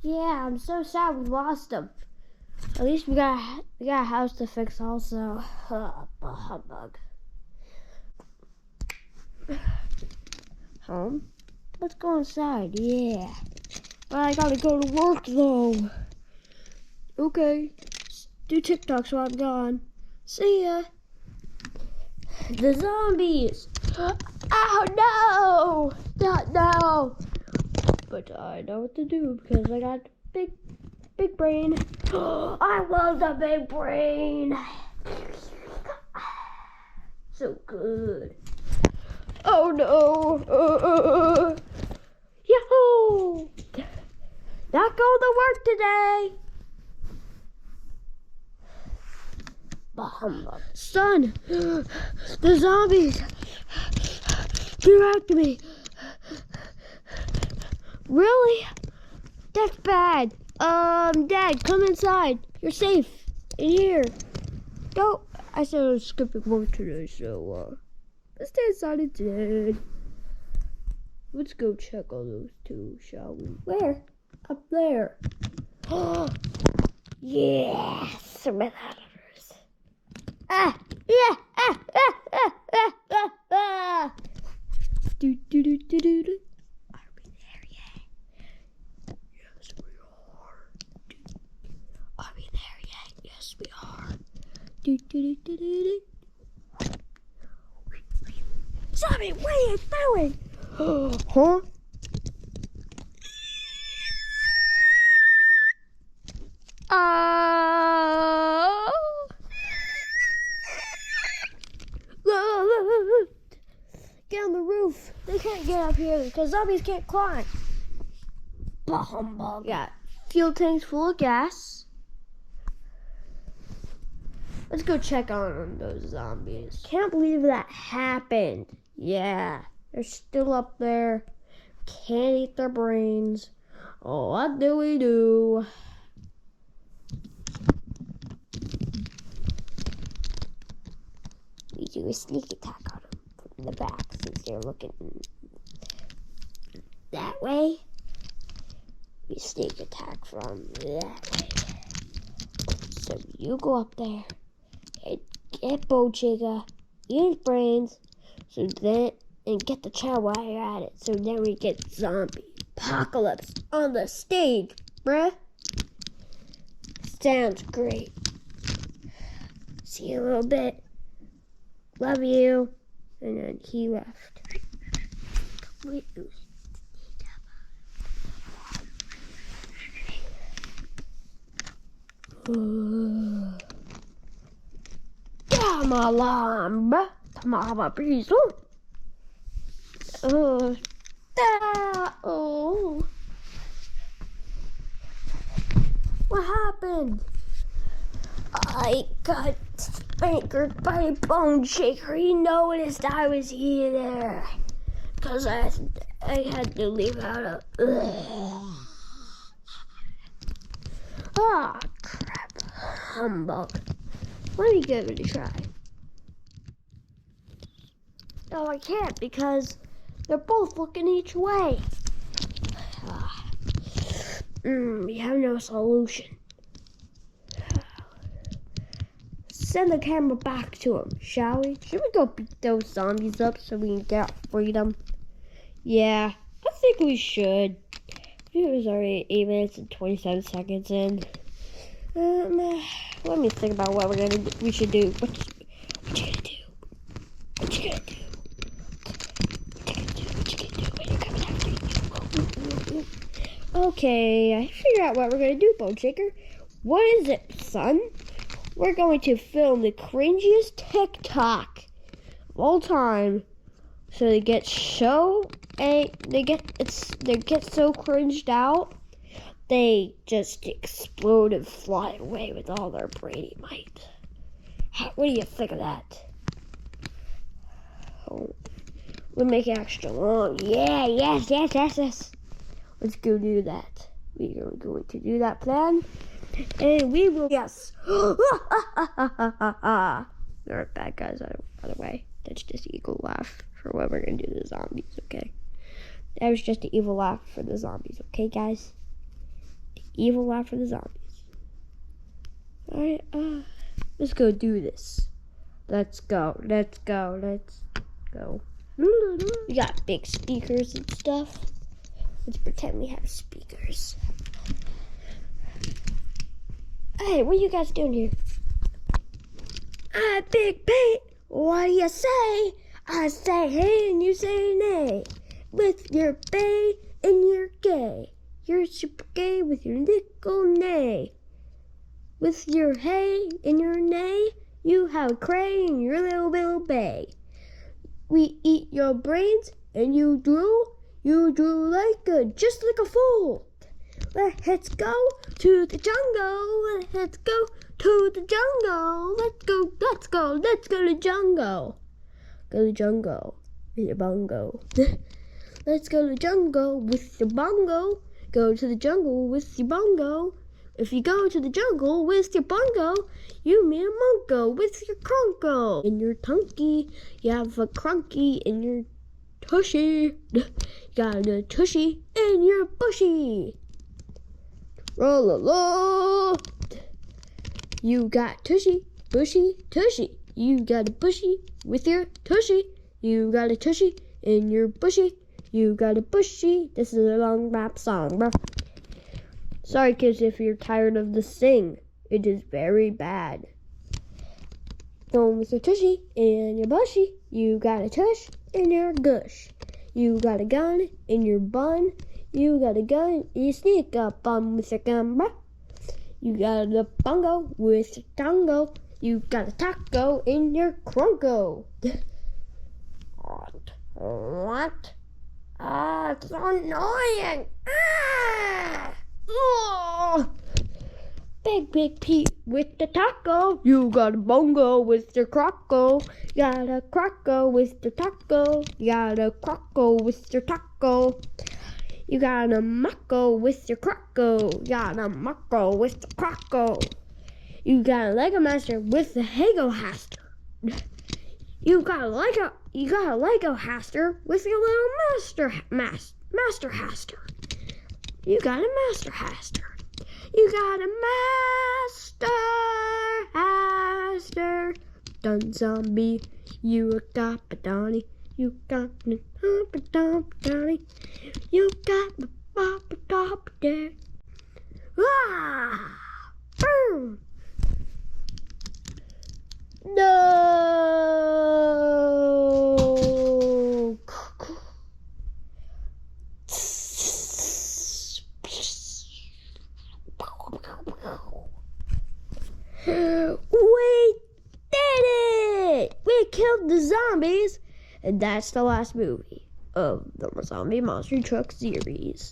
Yeah, I'm so sad we lost him. At least we got a house to fix also. Humbug. Home? Let's go inside, yeah. But I gotta go to work though. Okay. Do TikToks while I'm gone. See ya. The zombies. Oh no! Not now. But I know what to do because I got big brain. I love the big brain. So good. Oh no. Yahoo! Not going to work today. Son, the zombies. Get after me. Really? That's bad. Dad, come inside. You're safe in here. Don't. I said I was skipping work today, so let's stay inside instead. Let's go check on those two, shall we? Where? Up there. Yes, predators. Do. Are we there yet? Yes, we are. Are we there yet? Yes, we are. Do. Zombie, what are you doing? Huh? Get on the roof. They can't get up here because zombies can't climb. Humbug. Yeah, fuel tanks full of gas. Let's go check on those zombies. Can't believe that happened. Yeah, they're still up there. Can't eat their brains. Oh, what do we do? We do a sneak attack on them from the back since they're looking that way. We sneak attack from that way. So you go up there and get Bojigga, eat his brains, so then and get the chow while you're at it. So then we get zombie apocalypse on the stage, bruh. Sounds great. See you in a little bit. Love you. And then he left. Come along, bruh. Come on, please. Oh. What happened? I got anchored by a bone shaker. He noticed I was here there. Because I had to leave out a... Ah, crap. Humbug. Let me give it a try. No, I can't because they're both looking each way. We have no solution. Send the camera back to him, shall we? Should we go beat those zombies up so we can get freedom? Yeah, I think we should. It was already 8 minutes and 27 seconds in. Let me think about what we should do. What you gonna do? What you gonna do? When you're coming after you. Okay, I figured out what we're gonna do, Bone Shaker. What is it, son? We're going to film the cringiest TikTok of all time. So they get so cringed out, they just explode and fly away with all their brainy might. What do you think of that? Oh, we'll make it extra long. Yeah, yes. Let's go do that. We are going to do that plan. And we will, yes. There are bad guys, by the way. That's just an evil laugh for what we're going to do to the zombies, okay? That was just an evil laugh for the zombies, okay, guys? Evil laugh for the zombies. Alright, let's go do this. Let's go. We got big speakers and stuff. Let's pretend we have speakers. Hey, what are you guys doing here? Big Pete, what do you say? I say hey and you say nay. With your bay and your gay. You're super gay with your nickel nay. With your hey and your nay, you have a cray in your little bay. We eat your brains and you drool just like a fool. Let's go to the jungle. Let's go to the jungle. Let's go to the jungle. Go to the jungle with your bongo. Let's go to the jungle with your bongo. Go to the jungle with your bongo. If you go to the jungle with your bongo, you meet a monko with your cronko. In your tunky, you have a crunky in your tushy. You got a tushy in your bushy. Roll. You got tushy, bushy, tushy. You got a bushy with your tushy. You got a tushy in your bushy. You got a bushy. This is a long rap song, bro. Sorry, kids, if you're tired of the sing. It is very bad. Going with your tushy and your bushy. You got a tush in your gush. You got a gun in your bun. You got a gun, you sneak up on with your gun, bruh. You got a bongo with your tango. You got a taco in your crunko. What? It's annoying. Oh. Big Pete with the taco. You got a bongo with your croco. You got a croco with your taco. You got a croco with your taco. You got a mako with your croco. You got a mako with the croco. You got a Lego Master with the Hago Haster. You got a Lego Haster with your little Master Haster. You got a Master Haster. You got a Master Haster. Done zombie. You got a Donnie. You got a Donnie. You got the Papa there. Ah! Boom! No! We did it! We killed the zombies, and that's the last movie of the Zombie Monster Truck series.